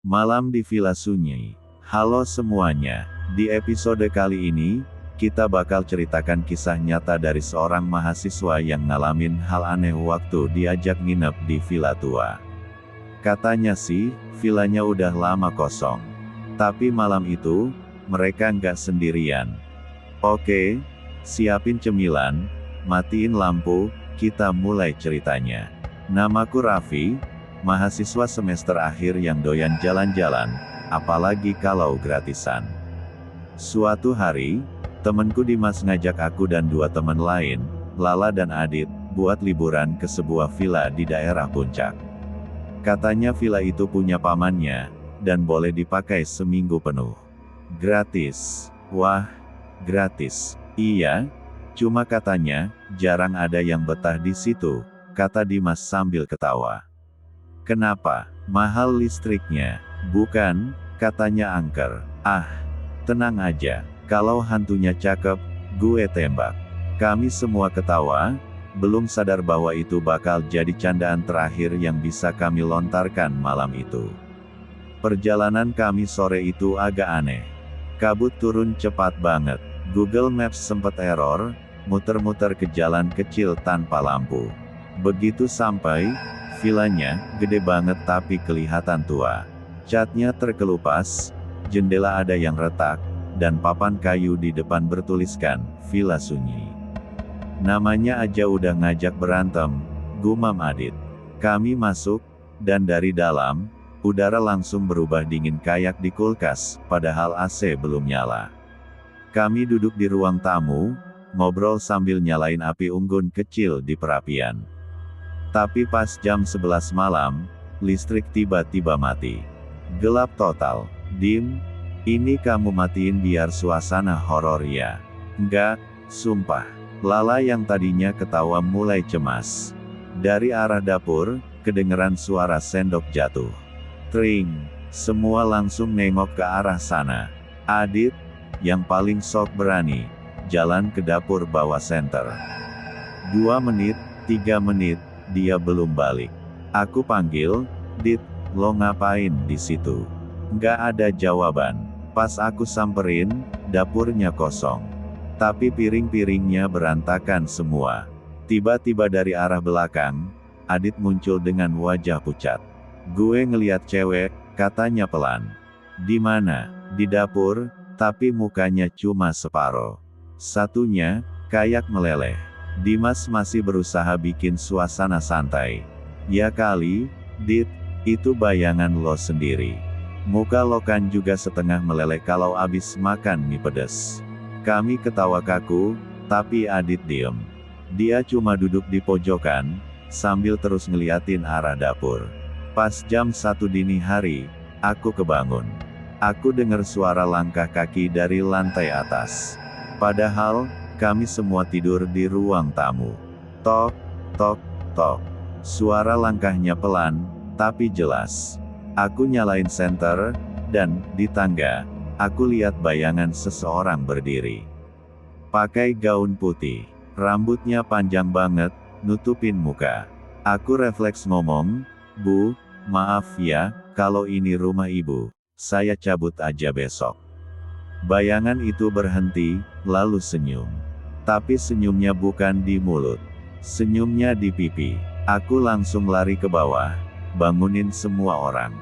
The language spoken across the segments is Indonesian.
Malam di Villa Sunyi. Halo semuanya, di episode kali ini, kita bakal ceritakan kisah nyata dari seorang mahasiswa yang ngalamin hal aneh waktu diajak nginep di villa tua. Katanya sih, villanya udah lama kosong. Tapi malam itu, mereka nggak sendirian. Oke, siapin cemilan, matiin lampu, kita mulai ceritanya. Namaku Raffi, mahasiswa semester akhir yang doyan jalan-jalan, apalagi kalau gratisan. Suatu hari, temenku Dimas ngajak aku dan dua teman lain, Lala dan Adit, buat liburan ke sebuah villa di daerah Puncak. Katanya villa itu punya pamannya, dan boleh dipakai seminggu penuh. Gratis. Wah, gratis. Iya, cuma katanya, jarang ada yang betah di situ, kata Dimas sambil ketawa. Kenapa? Mahal listriknya. Bukan, katanya angker. Ah, tenang aja, kalau hantunya cakep, gue tembak. Kami semua ketawa, belum sadar bahwa itu bakal jadi candaan terakhir yang bisa kami lontarkan malam itu. Perjalanan kami sore itu agak aneh. Kabut turun cepat banget. Google Maps sempat error, muter-muter ke jalan kecil tanpa lampu. Begitu sampai, villanya, gede banget tapi kelihatan tua. Catnya terkelupas, jendela ada yang retak, dan papan kayu di depan bertuliskan, Villa Sunyi. Namanya aja udah ngajak berantem, gumam Adit. Kami masuk, dan dari dalam, udara langsung berubah dingin kayak di kulkas, padahal AC belum nyala. Kami duduk di ruang tamu, ngobrol sambil nyalain api unggun kecil di perapian. Tapi pas jam 11 malam, listrik tiba-tiba mati. Gelap total. Dim, ini kamu matiin biar suasana horor ya? Enggak, sumpah. Lala yang tadinya ketawa mulai cemas. Dari arah dapur, kedengeran suara sendok jatuh. Tring, semua langsung nengok ke arah sana. Adit, yang paling sok berani, jalan ke dapur bawa senter. 2 menit, 3 menit, dia belum balik. Aku panggil, Dit, lo ngapain di situ? Nggak ada jawaban. Pas aku samperin, dapurnya kosong. Tapi piring-piringnya berantakan semua. Tiba-tiba dari arah belakang, Adit muncul dengan wajah pucat. Gue ngeliat cewek, katanya pelan. Di mana? Di dapur, tapi mukanya cuma separoh. Satunya, kayak meleleh. Dimas masih berusaha bikin suasana santai. Ya kali, Dit, itu bayangan lo sendiri. Muka lo kan juga setengah meleleh kalau abis makan mie pedes. Kami ketawa kaku, tapi Adit diem. Dia cuma duduk di pojokan, sambil terus ngeliatin arah dapur. Pas jam 1 dini hari, aku kebangun. Aku dengar suara langkah kaki dari lantai atas. Padahal, kami semua tidur di ruang tamu. Tok, tok, tok. Suara langkahnya pelan, tapi jelas. Aku nyalain senter, dan, di tangga, aku lihat bayangan seseorang berdiri. Pakai gaun putih. Rambutnya panjang banget, nutupin muka. Aku refleks ngomong, Bu, maaf ya, kalau ini rumah ibu. Saya cabut aja besok. Bayangan itu berhenti, lalu senyum. Tapi senyumnya bukan di mulut. Senyumnya di pipi. Aku langsung lari ke bawah, bangunin semua orang.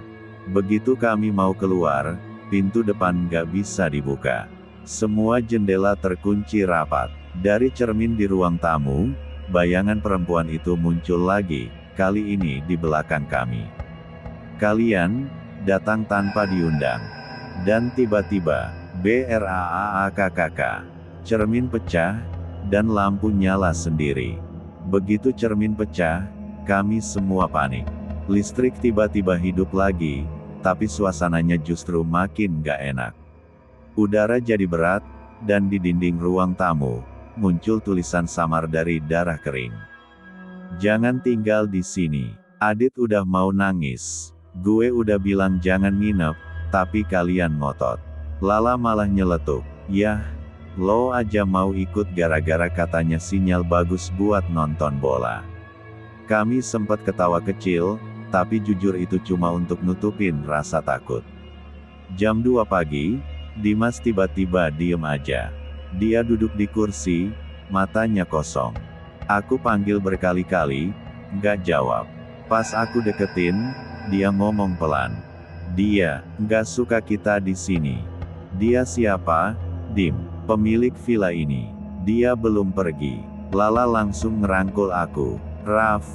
Begitu kami mau keluar, pintu depan nggak bisa dibuka. Semua jendela terkunci rapat. Dari cermin di ruang tamu, bayangan perempuan itu muncul lagi, kali ini di belakang kami. Kalian datang tanpa diundang. Dan tiba-tiba, BRAAKKK. Cermin pecah, dan lampu nyala sendiri. Begitu cermin pecah, kami semua panik. Listrik tiba-tiba hidup lagi, tapi suasananya justru makin gak enak. Udara jadi berat, dan di dinding ruang tamu, muncul tulisan samar dari darah kering. Jangan tinggal di sini. Adit udah mau nangis. Gue udah bilang jangan nginep, tapi kalian ngotot. Lala malah nyeletuk. Yah, lo aja mau ikut gara-gara katanya sinyal bagus buat nonton bola. Kami sempat ketawa kecil, tapi jujur itu cuma untuk nutupin rasa takut. Jam 2 pagi, Dimas tiba-tiba diem aja. Dia duduk di kursi, matanya kosong. Aku panggil berkali-kali, nggak jawab. Pas aku deketin, dia ngomong pelan. Dia nggak suka kita di sini. Dia siapa? Dim, pemilik villa ini. Dia belum pergi. Lala langsung ngerangkul aku. Raf,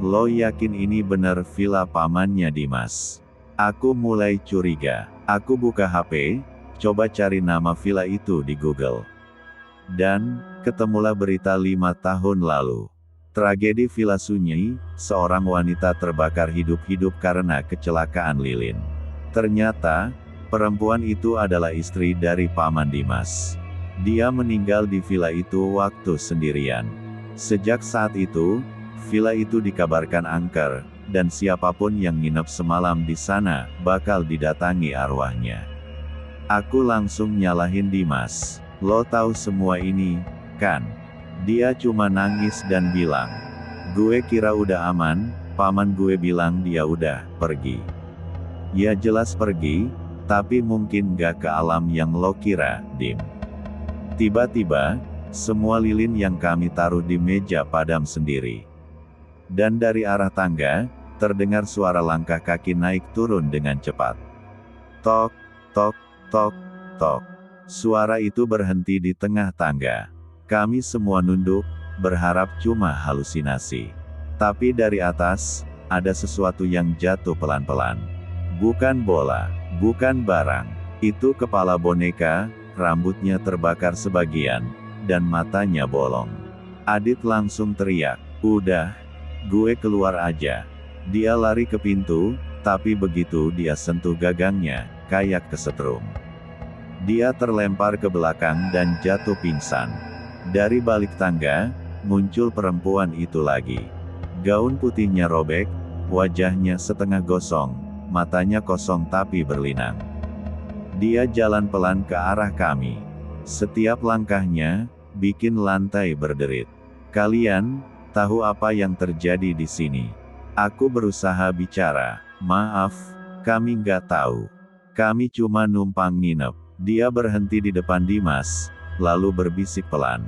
lo yakin ini bener villa pamannya Dimas? Aku mulai curiga. Aku buka HP, coba cari nama villa itu di Google. Dan, ketemulah berita 5 tahun lalu. Tragedi Villa Sunyi, seorang wanita terbakar hidup-hidup karena kecelakaan lilin. Ternyata, perempuan itu adalah istri dari paman Dimas. Dia meninggal di villa itu waktu sendirian. Sejak saat itu, villa itu dikabarkan angker, dan siapapun yang nginep semalam di sana, bakal didatangi arwahnya. Aku langsung nyalahin Dimas. Lo tahu semua ini, kan? Dia cuma nangis dan bilang, gue kira udah aman, paman gue bilang dia udah pergi. Ya jelas pergi, tapi mungkin gak ke alam yang lo kira, Dim. Tiba-tiba, semua lilin yang kami taruh di meja padam sendiri. Dan dari arah tangga, terdengar suara langkah kaki naik turun dengan cepat. Tok, tok, tok, tok. Suara itu berhenti di tengah tangga. Kami semua nunduk, berharap cuma halusinasi. Tapi dari atas, ada sesuatu yang jatuh pelan-pelan. Bukan bola, bukan barang. Itu kepala boneka, rambutnya terbakar sebagian, dan matanya bolong. Adit langsung teriak, udah, gue keluar aja. Dia lari ke pintu, tapi begitu dia sentuh gagangnya, kayak kesetrum. Dia terlempar ke belakang dan jatuh pingsan. Dari balik tangga, muncul perempuan itu lagi. Gaun putihnya robek, wajahnya setengah gosong, matanya kosong tapi berlinang. Dia jalan pelan ke arah kami. Setiap langkahnya, bikin lantai berderit. Kalian, tahu apa yang terjadi di sini? Aku berusaha bicara. Maaf, kami nggak tahu. Kami cuma numpang nginep. Dia berhenti di depan Dimas, lalu berbisik pelan.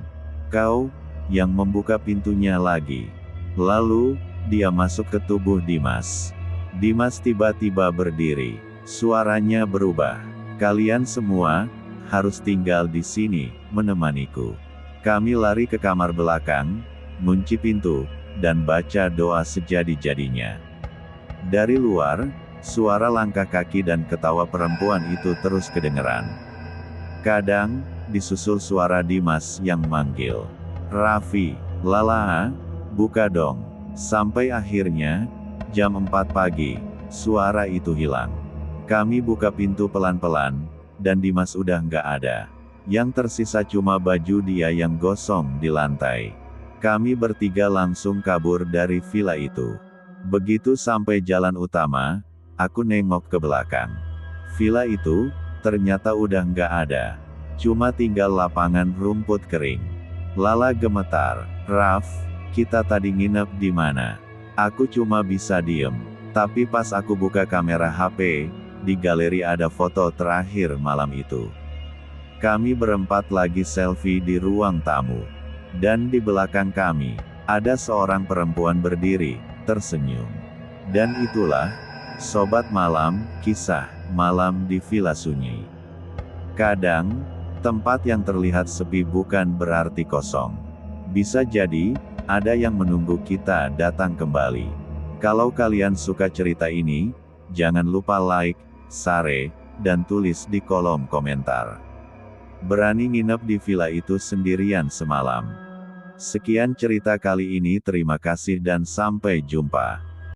Kau, yang membuka pintunya lagi. Lalu, dia masuk ke tubuh Dimas. Dimas tiba-tiba berdiri. Suaranya berubah. Kalian semua, harus tinggal di sini, menemaniku. Kami lari ke kamar belakang, kunci pintu, dan baca doa sejadi-jadinya. Dari luar, suara langkah kaki dan ketawa perempuan itu terus kedengeran. Kadang, disusul suara Dimas yang manggil. Raffi, Lala, buka dong. Sampai akhirnya, jam 4 pagi, suara itu hilang. Kami buka pintu pelan-pelan, dan Dimas udah nggak ada. Yang tersisa cuma baju dia yang gosong di lantai. Kami bertiga langsung kabur dari villa itu. Begitu sampai jalan utama, aku nengok ke belakang. Villa itu, ternyata udah nggak ada. Cuma tinggal lapangan rumput kering. Lala gemetar. Raf, kita tadi nginep di mana? Aku cuma bisa diem. Tapi pas aku buka kamera HP, di galeri ada foto terakhir malam itu. Kami berempat lagi selfie di ruang tamu. Dan di belakang kami, ada seorang perempuan berdiri, tersenyum. Dan itulah, Sobat Malam, kisah malam di Villa Sunyi. Kadang, tempat yang terlihat sepi bukan berarti kosong. Bisa jadi, ada yang menunggu kita datang kembali. Kalau kalian suka cerita ini, jangan lupa like, share, dan tulis di kolom komentar. Berani nginep di villa itu sendirian semalam. Sekian cerita kali ini, terima kasih dan sampai jumpa.